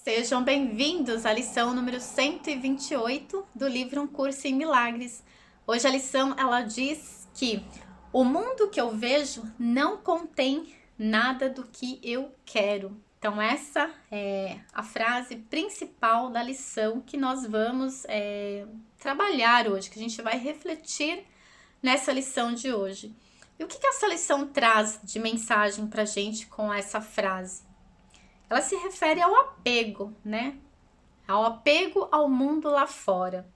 Sejam bem-vindos à lição número 128 do livro Um Curso em Milagres. Hoje a lição ela diz que o mundo que eu vejo não contém nada do que eu quero. Então essa é a frase principal da lição que nós vamos trabalhar hoje, que a gente vai refletir nessa lição de hoje. E o que essa lição traz de mensagem para a gente com essa frase? Ela se refere ao apego, né? Ao apego ao mundo lá fora.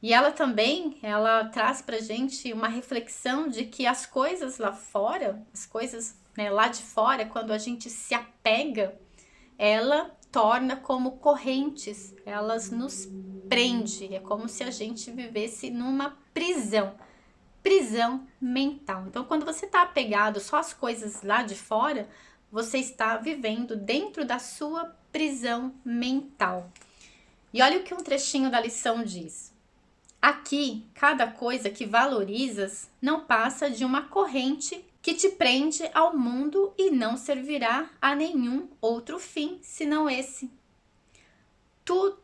E ela também, ela traz pra gente uma reflexão de que as coisas lá fora, as coisas, né, lá de fora, quando a gente se apega, ela torna como correntes, elas nos prende. É como se a gente vivesse numa prisão mental. Então, quando você está apegado só às coisas lá de fora, você está vivendo dentro da sua prisão mental. E olha o que um trechinho da lição diz. Aqui, cada coisa que valorizas não passa de uma corrente que te prende ao mundo e não servirá a nenhum outro fim senão esse.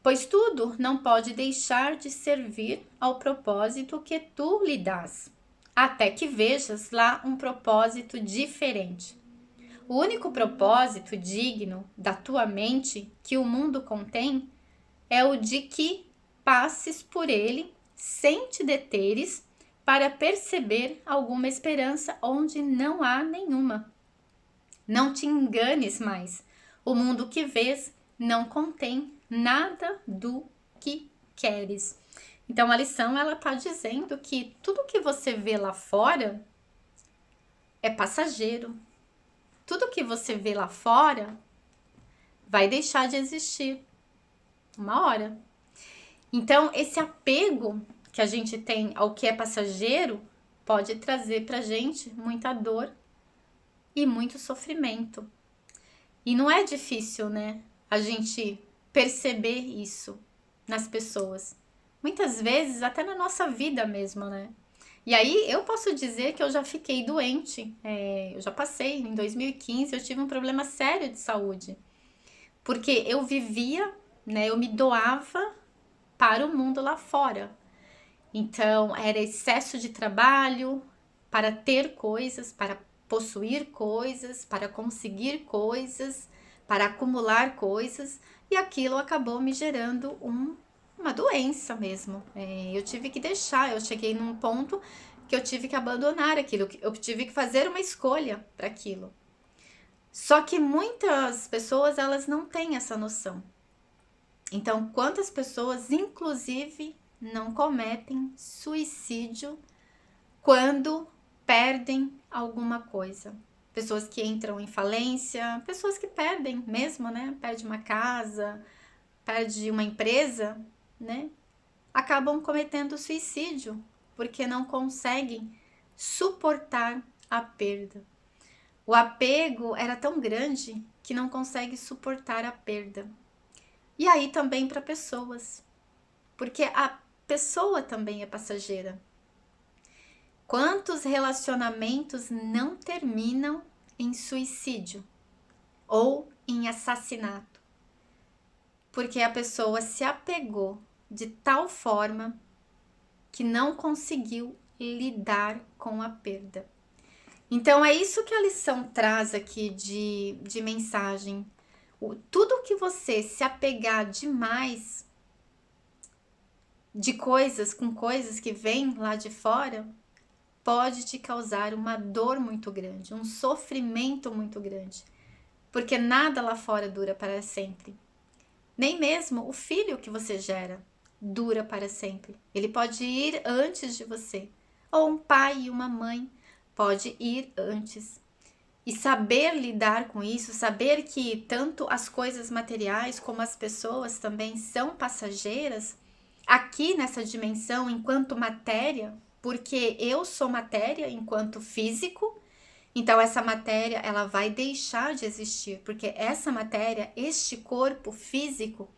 Pois tudo não pode deixar de servir ao propósito que tu lhe dás, até que vejas lá um propósito diferente. O único propósito digno da tua mente que o mundo contém é o de que passes por ele sem te deteres para perceber alguma esperança onde não há nenhuma. Não te enganes mais. O mundo que vês não contém nada do que queres. Então a lição ela está dizendo que tudo que você vê lá fora é passageiro. Tudo que você vê lá fora vai deixar de existir uma hora. Então, esse apego que a gente tem ao que é passageiro pode trazer pra gente muita dor e muito sofrimento. E não é difícil, né? A gente perceber isso nas pessoas. Muitas vezes, até na nossa vida mesmo, né? E aí, eu posso dizer que eu já fiquei doente. Eu já passei, em 2015, eu tive um problema sério de saúde. Porque eu vivia, né? Eu me doava para o mundo lá fora. Então, era excesso de trabalho para ter coisas, para possuir coisas, para conseguir coisas, para acumular coisas. E aquilo acabou me gerando uma doença mesmo. Eu tive que deixar, eu cheguei num ponto que eu tive que abandonar aquilo, eu tive que fazer uma escolha para aquilo. Só que muitas pessoas, elas não têm essa noção. Então, quantas pessoas, inclusive, não cometem suicídio quando perdem alguma coisa? Pessoas que entram em falência, pessoas que perdem mesmo, né? Perde uma casa, perde uma empresa, né? Acabam cometendo suicídio porque não conseguem suportar a perda. O apego era tão grande que não consegue suportar a perda. E aí também para pessoas, porque a pessoa também é passageira. Quantos relacionamentos não terminam em suicídio ou em assassinato? Porque a pessoa se apegou de tal forma que não conseguiu lidar com a perda. Então é isso que a lição traz aqui de mensagem. Tudo que você se apegar demais de coisas com coisas que vêm lá de fora, pode te causar uma dor muito grande, um sofrimento muito grande, porque nada lá fora dura para sempre. Nem mesmo o filho que você gera dura para sempre. Ele pode ir antes de você, ou um pai e uma mãe pode ir antes. E saber lidar com isso, saber que tanto as coisas materiais como as pessoas também são passageiras, aqui nessa dimensão enquanto matéria, porque eu sou matéria enquanto físico, então essa matéria ela vai deixar de existir, porque essa matéria, este corpo físico,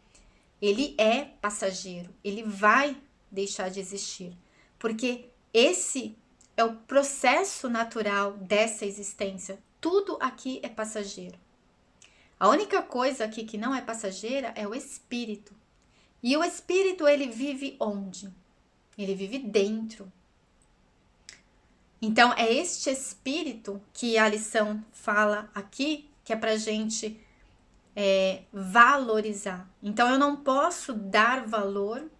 ele é passageiro, ele vai deixar de existir, porque esse é o processo natural dessa existência. Tudo aqui é passageiro. A única coisa aqui que não é passageira é o espírito. E o espírito, ele vive onde? Ele vive dentro. Então, é este espírito que a lição fala aqui, que é pra gente valorizar. Então, eu não posso dar valor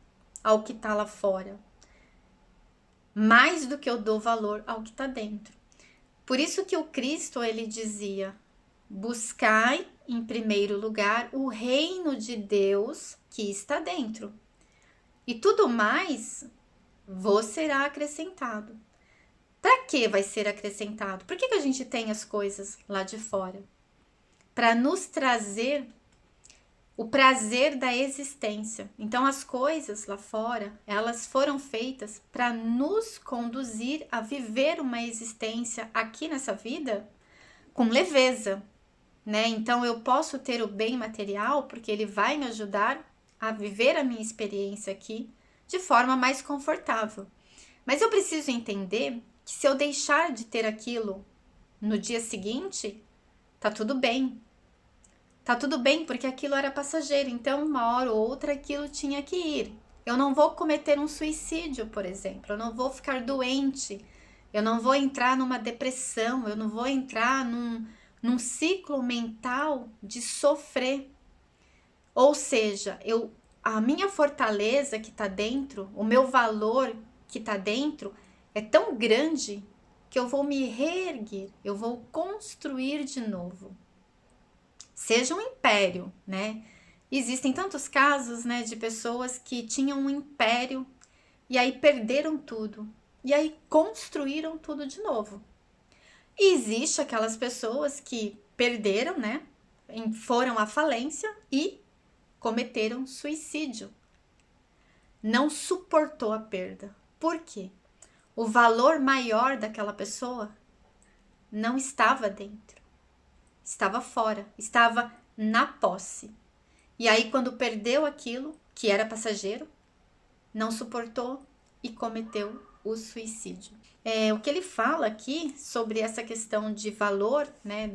ao que tá lá fora, mais do que eu dou valor ao que está dentro. Por isso que o Cristo, ele dizia: buscai em primeiro lugar o reino de Deus que está dentro, e tudo mais vos será acrescentado. Para que vai ser acrescentado? Por que a gente tem as coisas lá de fora? Para nos trazer o prazer da existência. Então, as coisas lá fora, elas foram feitas para nos conduzir a viver uma existência aqui nessa vida com leveza, né? Então, eu posso ter o bem material porque ele vai me ajudar a viver a minha experiência aqui de forma mais confortável. Mas eu preciso entender que se eu deixar de ter aquilo no dia seguinte, tá tudo bem. Tá tudo bem, porque aquilo era passageiro, então uma hora ou outra aquilo tinha que ir. Eu não vou cometer um suicídio, por exemplo, eu não vou ficar doente, eu não vou entrar numa depressão, eu não vou entrar num ciclo mental de sofrer. Ou seja, a minha fortaleza que tá dentro, o meu valor que tá dentro é tão grande que eu vou me reerguer, eu vou construir de novo. Seja um império, né? Existem tantos casos, né, de pessoas que tinham um império e aí perderam tudo e aí construíram tudo de novo. E existe aquelas pessoas que perderam, né, foram à falência e cometeram suicídio. Não suportou a perda. Por quê? O valor maior daquela pessoa não estava dentro. Estava fora, estava na posse. E aí, quando perdeu aquilo, que era passageiro, não suportou e cometeu o suicídio. O que ele fala aqui sobre essa questão de valor, né,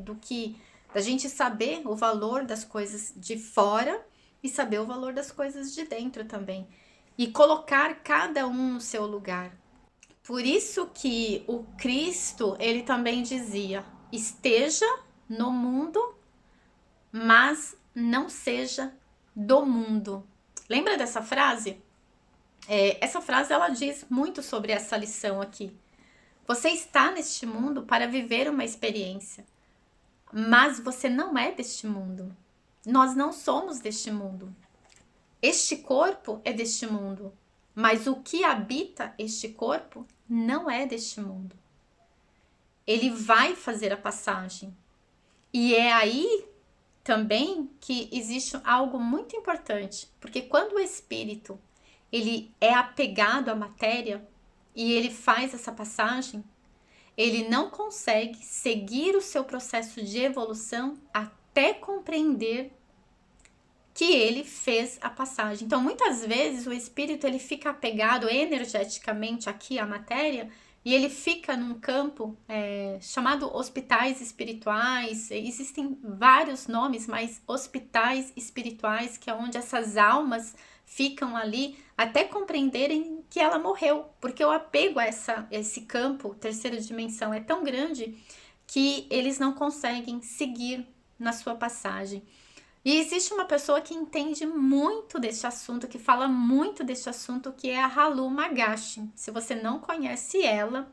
da gente saber o valor das coisas de fora e saber o valor das coisas de dentro também. E colocar cada um no seu lugar. Por isso que o Cristo, ele também dizia: esteja no mundo, mas não seja do mundo. Lembra dessa frase? Essa frase, ela diz muito sobre essa lição aqui. Você está neste mundo para viver uma experiência, mas você não é deste mundo. Nós não somos deste mundo. Este corpo é deste mundo, mas o que habita este corpo não é deste mundo. Ele vai fazer a passagem. E é aí também que existe algo muito importante, porque quando o espírito ele é apegado à matéria e ele faz essa passagem, ele não consegue seguir o seu processo de evolução até compreender que ele fez a passagem. Então, muitas vezes o espírito ele fica apegado energeticamente aqui à matéria e ele fica num campo chamado hospitais espirituais. Existem vários nomes, mas hospitais espirituais, que é onde essas almas ficam ali até compreenderem que ela morreu. Porque o apego a esse campo, terceira dimensão, é tão grande que eles não conseguem seguir na sua passagem. E existe uma pessoa que entende muito desse assunto, que fala muito desse assunto, que é a Halu Magashi. Se você não conhece ela,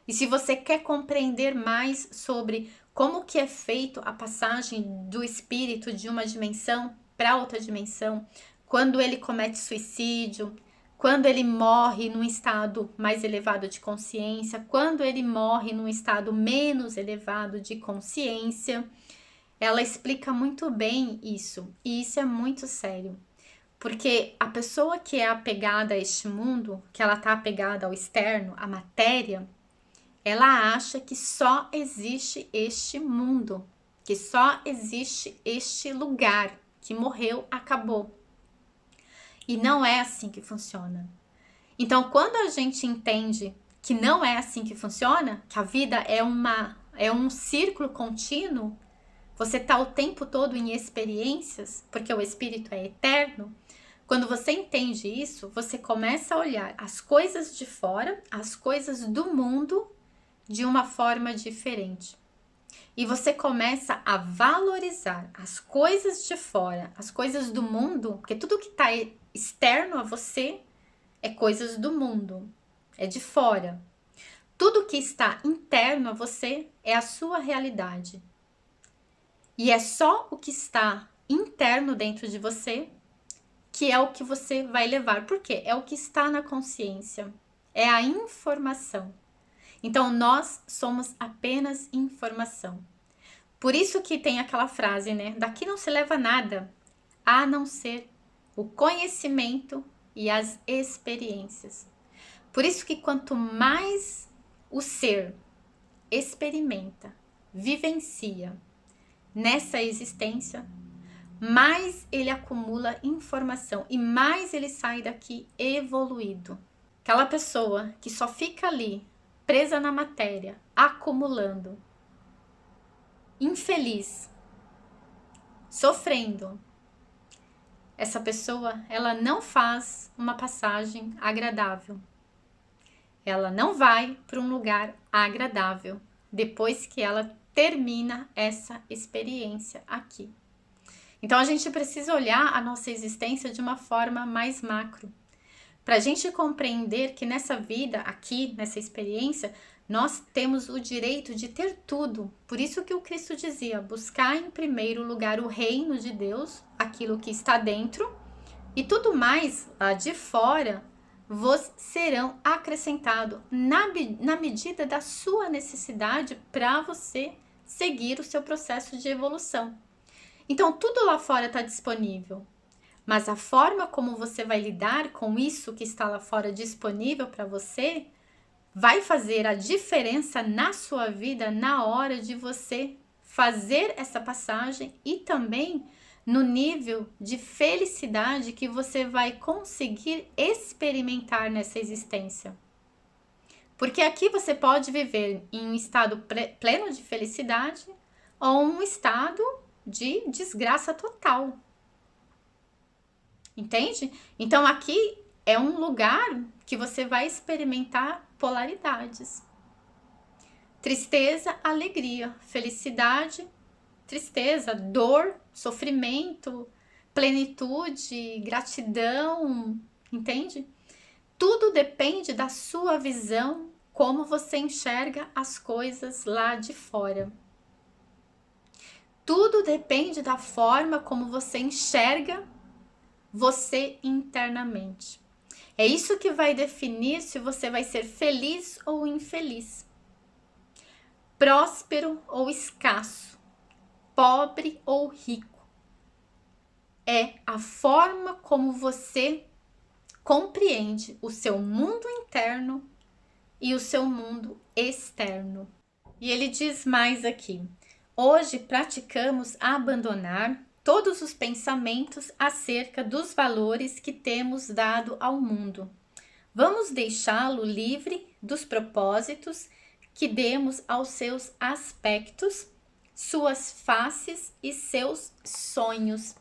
e se você quer compreender mais sobre como que é feito a passagem do espírito de uma dimensão para outra dimensão, quando ele comete suicídio, quando ele morre num estado mais elevado de consciência, quando ele morre num estado menos elevado de consciência, ela explica muito bem isso, e isso é muito sério, porque a pessoa que é apegada a este mundo, que ela está apegada ao externo, à matéria, ela acha que só existe este mundo, que só existe este lugar, que morreu, acabou. E não é assim que funciona. Então, quando a gente entende que não é assim que funciona, que a vida é um círculo contínuo, você está o tempo todo em experiências, porque o espírito é eterno. Quando você entende isso, você começa a olhar as coisas de fora, as coisas do mundo, de uma forma diferente. E você começa a valorizar as coisas de fora, as coisas do mundo, porque tudo que está externo a você é coisas do mundo, é de fora. Tudo que está interno a você é a sua realidade. E é só o que está interno dentro de você que é o que você vai levar. Por quê? É o que está na consciência. É a informação. Então, nós somos apenas informação. Por isso que tem aquela frase, né? Daqui não se leva nada, a não ser o conhecimento e as experiências. Por isso que quanto mais o ser experimenta, vivencia nessa existência, mais ele acumula informação e mais ele sai daqui evoluído. Aquela pessoa que só fica ali, presa na matéria, acumulando, infeliz, sofrendo, essa pessoa, ela não faz uma passagem agradável. Ela não vai para um lugar agradável depois que ela termina essa experiência aqui. Então, a gente precisa olhar a nossa existência de uma forma mais macro. Para a gente compreender que nessa vida, aqui, nessa experiência, nós temos o direito de ter tudo. Por isso que o Cristo dizia, buscar em primeiro lugar o reino de Deus, aquilo que está dentro, e tudo mais lá de fora vos serão acrescentado na medida da sua necessidade para você seguir o seu processo de evolução. Então, tudo lá fora está disponível, mas a forma como você vai lidar com isso que está lá fora disponível para você vai fazer a diferença na sua vida na hora de você fazer essa passagem e também no nível de felicidade que você vai conseguir experimentar nessa existência. Porque aqui você pode viver em um estado pleno de felicidade ou um estado de desgraça total. Entende? Então aqui é um lugar que você vai experimentar polaridades. Tristeza, alegria, felicidade, tristeza, dor, sofrimento, plenitude, gratidão, entende? Tudo depende da sua visão, como você enxerga as coisas lá de fora. Tudo depende da forma como você enxerga você internamente. É isso que vai definir se você vai ser feliz ou infeliz, próspero ou escasso, pobre ou rico. É a forma como você compreende o seu mundo interno e o seu mundo externo. E ele diz mais aqui: hoje praticamos abandonar todos os pensamentos acerca dos valores que temos dado ao mundo. Vamos deixá-lo livre dos propósitos que demos aos seus aspectos, suas faces e seus sonhos.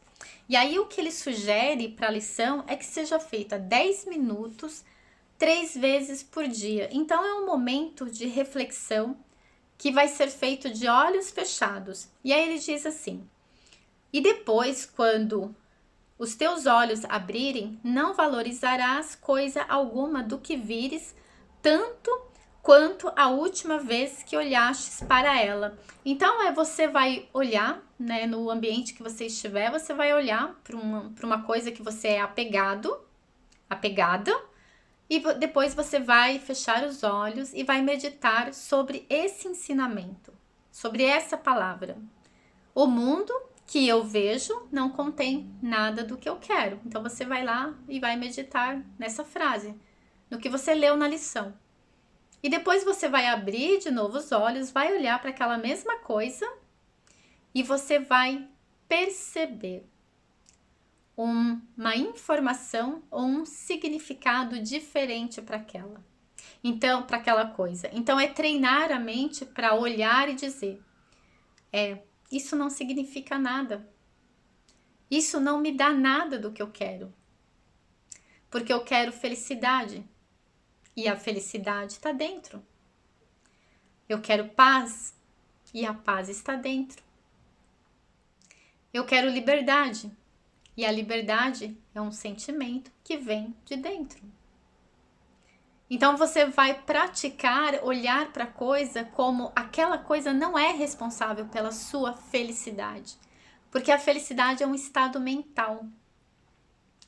E aí o que ele sugere para a lição é que seja feita 10 minutos, 3 vezes por dia. Então é um momento de reflexão que vai ser feito de olhos fechados. E aí ele diz assim: e depois, quando os teus olhos abrirem, não valorizarás coisa alguma do que vires, tanto quanto a última vez que olhastes para ela. Então, você vai olhar, né, no ambiente que você estiver, você vai olhar para uma coisa que você é apegada, e depois você vai fechar os olhos e vai meditar sobre esse ensinamento, sobre essa palavra. O mundo que eu vejo não contém nada do que eu quero. Então, você vai lá e vai meditar nessa frase, no que você leu na lição. E depois você vai abrir de novo os olhos, vai olhar para aquela mesma coisa e você vai perceber uma informação ou um significado diferente para aquela. Então, para aquela coisa. Então, é treinar a mente para olhar e dizer: isso não significa nada. Isso não me dá nada do que eu quero. Porque eu quero felicidade. E a felicidade está dentro. Eu quero paz. E a paz está dentro. Eu quero liberdade. E a liberdade é um sentimento que vem de dentro. Então você vai praticar olhar para a coisa como aquela coisa não é responsável pela sua felicidade. Porque a felicidade é um estado mental.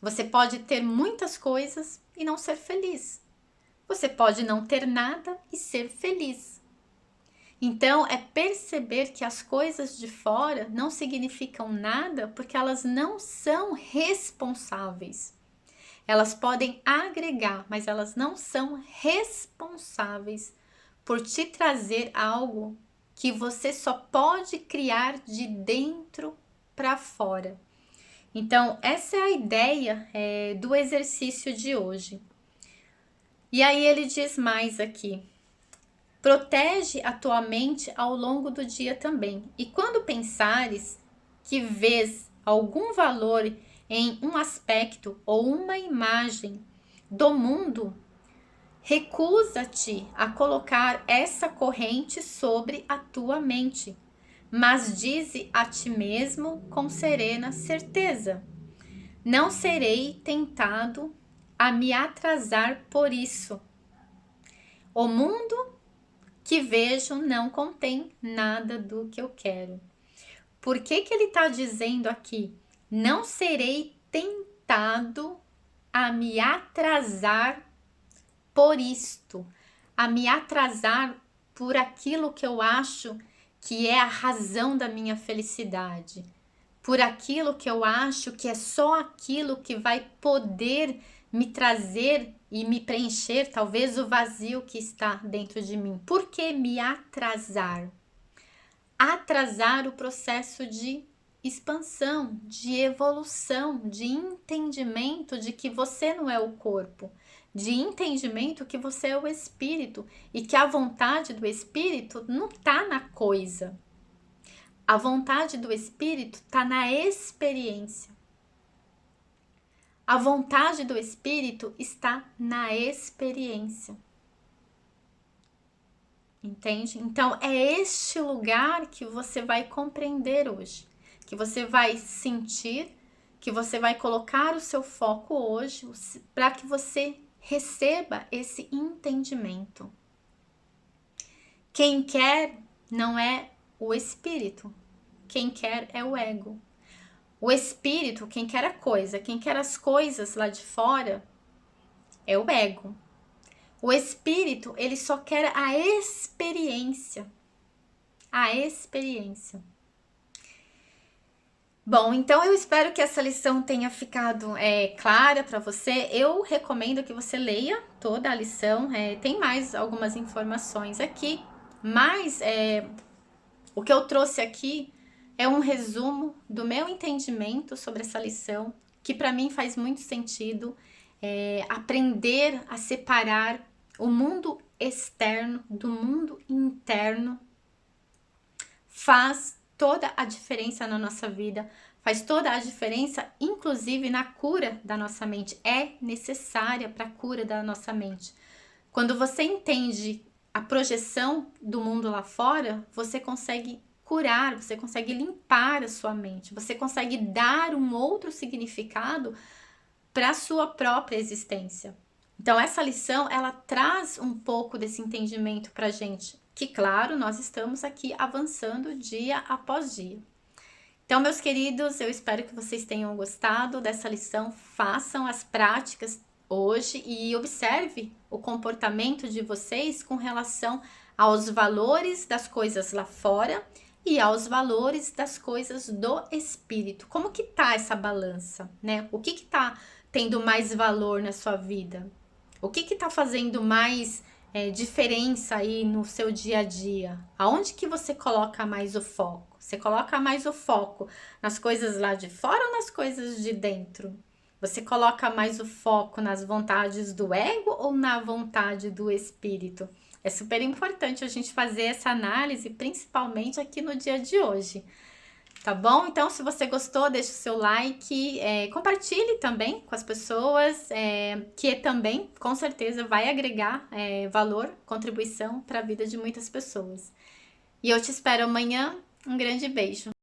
Você pode ter muitas coisas e não ser feliz. Você pode não ter nada e ser feliz. Então, é perceber que as coisas de fora não significam nada porque elas não são responsáveis. Elas podem agregar, mas elas não são responsáveis por te trazer algo que você só pode criar de dentro para fora. Então, essa é a ideia do exercício de hoje. E aí ele diz mais aqui. Protege a tua mente ao longo do dia também. E quando pensares que vês algum valor em um aspecto ou uma imagem do mundo, recusa-te a colocar essa corrente sobre a tua mente, mas dize a ti mesmo com serena certeza: não serei tentado a me atrasar por isso. O mundo que vejo não contém nada do que eu quero. Por que ele está dizendo aqui? Não serei tentado a me atrasar por isto, a me atrasar por aquilo que eu acho que é a razão da minha felicidade, por aquilo que eu acho que é só aquilo que vai poder me trazer e me preencher, talvez, o vazio que está dentro de mim. Por que me atrasar? Atrasar o processo de expansão, de evolução, de entendimento de que você não é o corpo, de entendimento que você é o espírito e que a vontade do espírito não está na coisa. A vontade do espírito está na experiência. A vontade do espírito está na experiência. Entende? Então, é este lugar que você vai compreender hoje, que você vai sentir, que você vai colocar o seu foco hoje para que você receba esse entendimento. Quem quer não é o espírito, quem quer é o ego. O espírito, quem quer a coisa, quem quer as coisas lá de fora, é o ego. O espírito, ele só quer a experiência. A experiência. Bom, então eu espero que essa lição tenha ficado clara para você. Eu recomendo que você leia toda a lição. Tem mais algumas informações aqui, mas o que eu trouxe aqui é um resumo do meu entendimento sobre essa lição, que para mim faz muito sentido. Aprender a separar o mundo externo do mundo interno faz toda a diferença na nossa vida, faz toda a diferença, inclusive na cura da nossa mente. É necessária para a cura da nossa mente. Quando você entende a projeção do mundo lá fora, você consegue curar, você consegue limpar a sua mente, você consegue dar um outro significado para a sua própria existência. Então, essa lição, ela traz um pouco desse entendimento para a gente, que, claro, nós estamos aqui avançando dia após dia. Então, meus queridos, eu espero que vocês tenham gostado dessa lição, façam as práticas hoje e observe o comportamento de vocês com relação aos valores das coisas lá fora e aos valores das coisas do espírito. Como que tá essa balança, né? O que tá tendo mais valor na sua vida? O que tá fazendo mais diferença aí no seu dia a dia? Aonde que você coloca mais o foco? Você coloca mais o foco nas coisas lá de fora ou nas coisas de dentro? Você coloca mais o foco nas vontades do ego ou na vontade do espírito? É super importante a gente fazer essa análise, principalmente aqui no dia de hoje. Tá bom? Então, se você gostou, deixa o seu like, compartilhe também com as pessoas, que também, com certeza, vai agregar valor, contribuição para a vida de muitas pessoas. E eu te espero amanhã. Um grande beijo!